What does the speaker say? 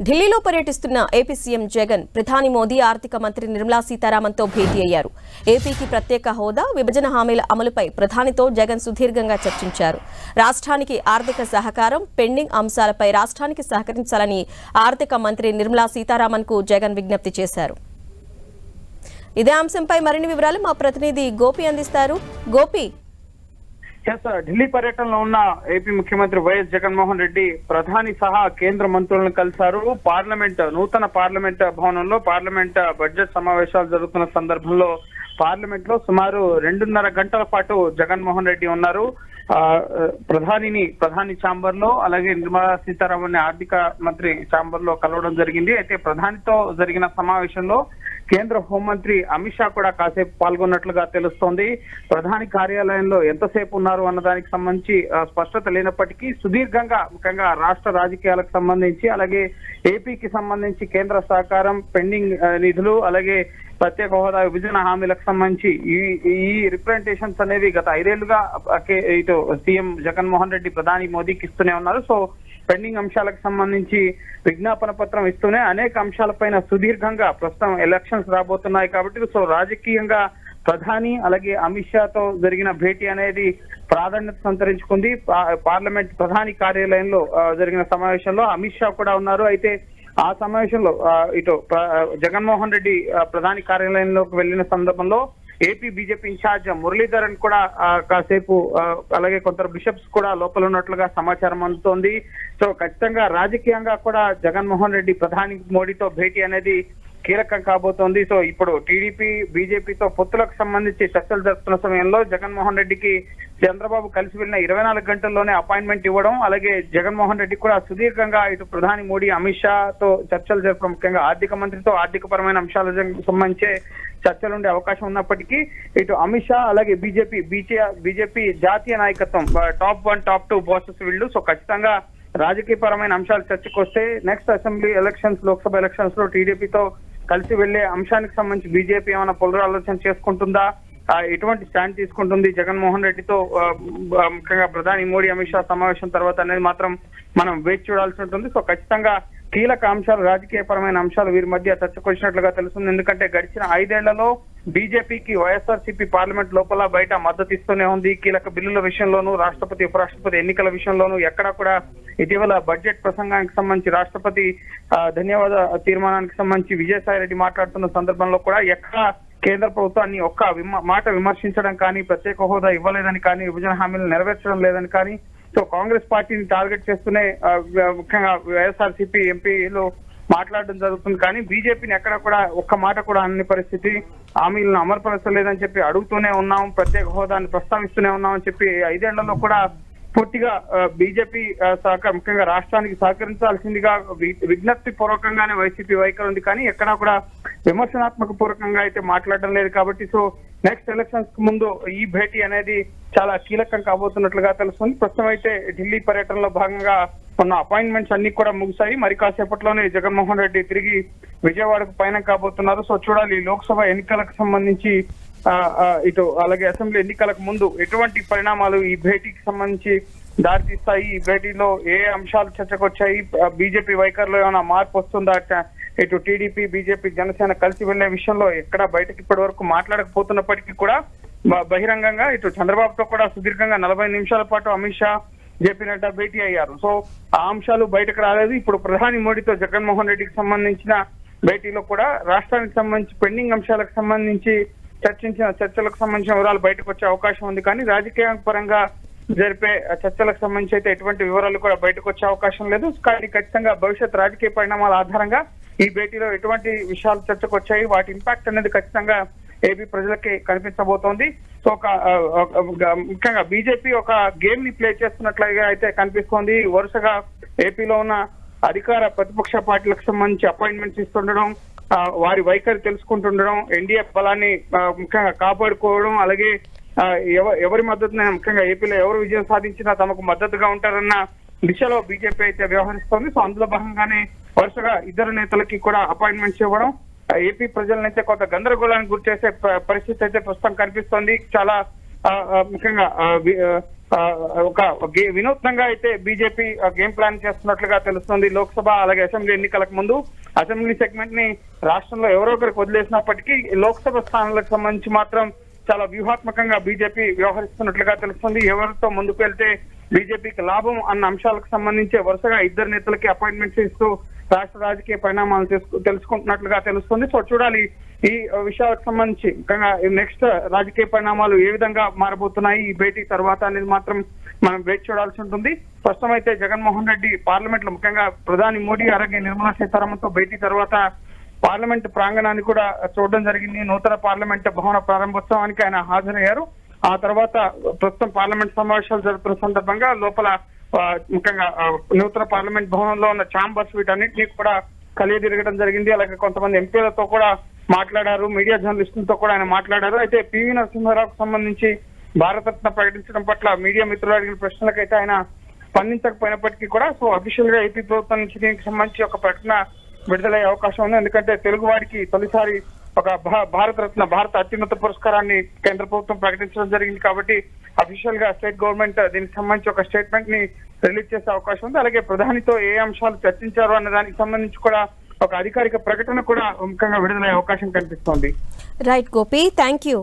ఢిల్లీలో పర్యటిస్తున్న AP CM Jagan ప్రధాని మోదీ ఆర్థిక మంత్రి నిర్మలా సీతారామన్తో భేటీ అయ్యారు. ఏపీకి ప్రత్యేక హోదా, విభజన హామీల అమలుపై ప్రధానితో జగన్ సుదీర్ఘంగా చర్చించారు. రాష్ట్రానికి ఆర్థిక సహకారం, పెండింగ్ అంశాలపై రాష్ట్రానికి సహకరించాలని ఆర్థిక మంత్రి నిర్మలా సీతారామన్కు జగన్ విజ్ఞప్తి చేశారు. ఇదే అంశంపై మరిన్ని వివరాలు మా ప్రతినిధి గోపి అందిస్తారు. గోపి, ఢిల్లీ పర్యటనలో ఉన్న ఏపీ ముఖ్యమంత్రి వైఎస్ జగన్మోహన్ రెడ్డి ప్రధాని సహా కేంద్ర మంత్రులను కలిశారు. నూతన పార్లమెంట్ భవనంలో పార్లమెంట్ బడ్జెట్ సమావేశాలు జరుగుతున్న సందర్భంలో పార్లమెంట్ లో సుమారు 2.5 గంటల పాటు జగన్మోహన్ రెడ్డి ఉన్నారు. ప్రధాని ఛాంబర్ లో, అలాగే నిర్మలా సీతారామన్ ఆర్థిక మంత్రి ఛాంబర్ లో కలవడం జరిగింది. అయితే ప్రధానితో జరిగిన సమావేశంలో కేంద్ర హోంమంత్రి అమిత్ షా కూడా కాసేపు పాల్గొన్నట్లుగా తెలుస్తోంది. ప్రధాని కార్యాలయంలో ఎంతసేపు ఉన్నారు అన్న దానికి సంబంధించి స్పష్టత లేనప్పటికీ సుదీర్ఘంగా, ముఖ్యంగా రాష్ట్ర రాజకీయాలకు సంబంధించి, అలాగే ఏపీకి సంబంధించి కేంద్ర సహకారం, పెండింగ్ నిధులు, అలాగే ప్రత్యేక హోదా, విభజన హామీలకు సంబంధించి ఈ రిప్రజెంటేషన్స్ అనేవి గత 5 ఏళ్లుగా ఇటు సీఎం జగన్మోహన్ రెడ్డి ప్రధాని మోదీకి ఇస్తూనే ఉన్నారు. సో పెండింగ్ అంశాలకు సంబంధించి విజ్ఞాపన పత్రం ఇస్తూనే అనేక అంశాలపైన సుదీర్ఘంగా, ప్రస్తుతం ఎలక్షన్స్ రాబోతున్నాయి కాబట్టి సో రాజకీయంగా ప్రధాని అలాగే అమిత్ షాతో జరిగిన భేటీ అనేది ప్రాధాన్యత సంతరించుకుంది. పార్లమెంట్ ప్రధాని కార్యాలయంలో జరిగిన సమావేశంలో అమిత్ షా కూడా ఉన్నారు. అయితే ఆ సమావేశంలో ఇటు జగన్మోహన్ రెడ్డి ప్రధాని కార్యాలయంలోకి వెళ్లిన సందర్భంలో ఏపీ బీజేపీ ఇన్ఛార్జ్ మురళీధరన్ కూడా కాసేపు, అలాగే కొందరు బిషప్స్ కూడా లోపల ఉన్నట్లుగా సమాచారం అందుతోంది. సో ఖచ్చితంగా రాజకీయంగా కూడా జగన్మోహన్ రెడ్డి ప్రధాని మోడీతో భేటీ అనేది కీలకం కాబోతోంది. సో ఇప్పుడు టీడీపీ, బీజేపీతో పొత్తులకు సంబంధించి చర్చలు జరుపుతున్న సమయంలో జగన్మోహన్ రెడ్డికి చంద్రబాబు కలిసి వెళ్ళిన 24 గంటల్లోనే అపాయింట్మెంట్ ఇవ్వడం, అలాగే జగన్మోహన్ రెడ్డి కూడా సుదీర్ఘంగా ఇటు ప్రధాని మోడీ, అమిత్ షాతో చర్చలు జరపడం, ముఖ్యంగా ఆర్థిక మంత్రితో ఆర్థిక పరమైన అంశాలకు సంబంధించే చర్చలు ఉండే అవకాశం ఉన్నప్పటికీ ఇటు అమిత్ షా అలాగే బీజేపీ జాతీయ నాయకత్వం టాప్ 1, టాప్ 2 బాసెస్ వీళ్ళు. సో ఖచ్చితంగా రాజకీయ పరమైన అంశాలు చర్చకు వస్తే next assembly elections, Lok Sabha elections లో టీడీపీతో కలిసి వెళ్లే అంశానికి సంబంధించి బీజేపీ ఏమైనా పునరాలోచన చేసుకుంటుందా, ఎటువంటి స్టాండ్ తీసుకుంటుంది జగన్మోహన్ రెడ్డితో ముఖ్యంగా ప్రధాని మోడీ, అమిత్ షా సమావేశం తర్వాత అనేది మాత్రం మనం వేచి చూడాల్సి ఉంటుంది. సో ఖచ్చితంగా కీలక అంశాలు, రాజకీయ పరమైన అంశాలు వీరి మధ్య చర్చకు వచ్చినట్లుగా తెలుస్తుంది. ఎందుకంటే గడిచిన 5 ఏళ్లలో బీజేపీకి వైఎస్ఆర్సీపీ పార్లమెంట్ లోపల బయట మద్దతు ఇస్తూనే ఉంది. కీలక బిల్లుల విషయంలోనూ, రాష్ట్రపతి, ఉపరాష్ట్రపతి ఎన్నికల విషయంలోనూ ఎక్కడా కూడా ఇటీవల బడ్జెట్ ప్రసంగానికి సంబంధించి రాష్ట్రపతి ధన్యవాద తీర్మానానికి సంబంధించి విజయసాయి రెడ్డి మాట్లాడుతున్న సందర్భంలో కూడా ఎక్కడ కేంద్ర ప్రభుత్వాన్ని ఒక్క మాట విమర్శించడం కానీ, ప్రత్యేక హోదా ఇవ్వలేదని కానీ, విభజన హామీలు నెరవేర్చడం లేదని కానీ, సో కాంగ్రెస్ పార్టీని టార్గెట్ చేస్తూనే ముఖ్యంగా వైఎస్ఆర్సీపీ ఎంపీలు మాట్లాడడం జరుగుతుంది. కానీ బీజేపీని ఎక్కడ కూడా ఒక్క మాట కూడా అన్ని పరిస్థితి, హామీలను అమలుపరచలేదని చెప్పి అడుగుతూనే ఉన్నాం, ప్రత్యేక హోదాన్ని ప్రస్తావిస్తూనే ఉన్నామని చెప్పి 5 ఏళ్లలో కూడా పూర్తిగా బీజేపీ ముఖ్యంగా రాష్ట్రానికి సహకరించాల్సిందిగా విజ్ఞప్తి పూర్వకంగానే వైసీపీ వైఖరి ఉంది. కానీ ఎక్కడా కూడా విమర్శనాత్మక పూర్వకంగా అయితే మాట్లాడడం లేదు. కాబట్టి సో నెక్స్ట్ ఎలక్షన్స్ కు ముందు ఈ భేటీ అనేది చాలా కీలకం కాబోతున్నట్లుగా తెలుస్తుంది. ప్రస్తుతం అయితే ఢిల్లీ పర్యటనలో భాగంగా ఉన్న అపాయింట్మెంట్స్ అన్ని కూడా ముగిశాయి. మరి కాసేపట్లోనే జగన్మోహన్ రెడ్డి తిరిగి విజయవాడకు పయనం కాబోతున్నారు. సో చూడాలి లోక్సభ ఎన్నికలకు సంబంధించి ఇటు అలాగే అసెంబ్లీ ఎన్నికలకు ముందు ఎటువంటి పరిణామాలు ఈ భేటీకి సంబంధించి దారితీస్తాయి, ఈ భేటీలో ఏ అంశాలు చర్చకు వచ్చాయి, బీజేపీ వైఖరిలో ఏమైనా మార్పు వస్తుందా, ఇటు టీడీపీ, బీజేపీ, జనసేన కలిసి వెళ్లే విషయంలో ఎక్కడ బయటకి ఇప్పటి వరకు మాట్లాడకపోతున్నప్పటికీ కూడా బహిరంగంగా ఇటు చంద్రబాబుతో కూడా సుదీర్ఘంగా 40 నిమిషాల పాటు అమిత్ షా, జేపీ నడ్డా భేటీ అయ్యారు. సో ఆ అంశాలు బయటకు రాలేదు. ఇప్పుడు ప్రధాని మోడీతో జగన్మోహన్ రెడ్డికి సంబంధించిన భేటీలో కూడా రాష్ట్రానికి సంబంధించి పెండింగ్ అంశాలకు సంబంధించి చర్చించిన చర్చలకు సంబంధించిన వివరాలు బయటకు వచ్చే అవకాశం ఉంది. కానీ రాజకీయ పరంగా జరిపే చర్చలకు సంబంధించి అయితే ఎటువంటి వివరాలు కూడా బయటకు వచ్చే అవకాశం లేదు. కానీ ఖచ్చితంగా భవిష్యత్ రాజకీయ పరిణామాల ఆధారంగా ఈ భేటీలో ఎటువంటి విషయాలు చర్చకు వచ్చాయి, వాటి ఇంపాక్ట్ అనేది ఖచ్చితంగా ఏపీ ప్రజలకి కనిపించబోతోంది. సో ముఖ్యంగా బీజేపీ ఒక గేమ్ ని ప్లే చేస్తున్నట్లుగా అయితే కనిపిస్తోంది. వరుసగా ఏపీలో ఉన్న అధికార ప్రతిపక్ష పార్టీలకు సంబంధించి అపాయింట్మెంట్స్ ఇస్తుండడం, వారి వైఖరి తెలుసుకుంటుండడం, ఎన్డీఏ బలాన్ని ముఖ్యంగా కాపాడుకోవడం, అలాగే ఎవరి మద్దతునైనా, ముఖ్యంగా ఏపీలో ఎవరు విజయం సాధించినా తమకు మద్దతుగా ఉంటారన్న దిశలో బీజేపీ అయితే వ్యవహరిస్తోంది. సో అందులో భాగంగానే వరుసగా 2 నేతలకి కూడా అపాయింట్మెంట్స్ ఇవ్వడం ఏపీ ప్రజలనైతే కొంత గందరగోళానికి గురి చేసే పరిస్థితి అయితే ప్రస్తుతం కనిపిస్తోంది. చాలా ముఖ్యంగా ఒక వినూత్నంగా అయితే బీజేపీ గేమ్ ప్లాన్ చేస్తున్నట్లుగా తెలుస్తుంది. లోక్సభ అలాగే అసెంబ్లీ ఎన్నికలకు ముందు అసెంబ్లీ సెగ్మెంట్ ని రాష్ట్రంలో ఎవరో ఒకరికి వదిలేసినప్పటికీ లోక్సభ స్థానాలకు సంబంధించి మాత్రం చాలా వ్యూహాత్మకంగా బీజేపీ వ్యవహరిస్తున్నట్లుగా తెలుస్తుంది. ఎవరితో ముందుకు వెళ్తే బీజేపీకి లాభం అన్న అంశాలకు సంబంధించి వరుసగా ఇద్దరు నేతలకి అపాయింట్మెంట్స్ ఇస్తూ రాష్ట్ర రాజకీయ పరిణామాలు తెలుసుకుంటున్నట్లుగా తెలుస్తుంది. సో చూడాలి ఈ విషయాలకు సంబంధించి ముఖ్యంగా నెక్స్ట్ రాజకీయ పరిణామాలు ఏ విధంగా మారబోతున్నాయి ఈ భేటీ తర్వాత అనేది మాత్రం మనం వేచి చూడాల్సి ఉంటుంది. ప్రస్తుతం అయితే జగన్మోహన్ రెడ్డి పార్లమెంట్ లో ముఖ్యంగా ప్రధాని మోడీ అలాగే నిర్మలా సీతారామన్ తో భేటీ తర్వాత పార్లమెంట్ ప్రాంగణాన్ని కూడా చూడడం జరిగింది. నూతన పార్లమెంట్ భవన ప్రారంభోత్సవానికి ఆయన హాజరయ్యారు. ఆ తర్వాత ప్రస్తుతం పార్లమెంట్ సమావేశాలు జరుగుతున్న సందర్భంగా లోపల ముఖ్యంగా నూతన పార్లమెంట్ భవనంలో ఉన్న ఛాంబర్స్ వీటన్నిటినీ కూడా కలిగి తిరగడం జరిగింది. అలాగే కొంతమంది ఎంపీలతో కూడా మాట్లాడారు, మీడియా జర్నలిస్టులతో కూడా ఆయన మాట్లాడారు. అయితే పివి నరసింహారావుకు సంబంధించి భారతరత్న ప్రకటించడం పట్ల మీడియా మిత్రులు అడిగిన ప్రశ్నలకైతే ఆయన స్పందించకపోయినప్పటికీ కూడా సో అఫీషియల్ గా ఏపీ ప్రభుత్వం నుంచి దీనికి సంబంధించి ఒక ప్రకటన విడుదలయ్యే అవకాశం ఉంది. ఎందుకంటే తెలుగు వారికి తొలిసారి ఒక భారతరత్న భారత అత్యున్నత పురస్కారాన్ని కేంద్ర ప్రభుత్వం ప్రకటించడం జరిగింది. కాబట్టి అఫీషియల్ గా స్టేట్ గవర్నమెంట్ దీనికి సంబంధించి ఒక స్టేట్మెంట్ ని రిలీజ్ చేసే అవకాశం ఉంది. అలాగే ప్రధానితో ఏ అంశాలు చర్చించారు అన్న దానికి సంబంధించి కూడా ఒక అధికారిక ప్రకటన కూడా ముఖ్యంగా విడుదలయ్యే అవకాశం కనిపిస్తోంది. Right Gopi, thank you.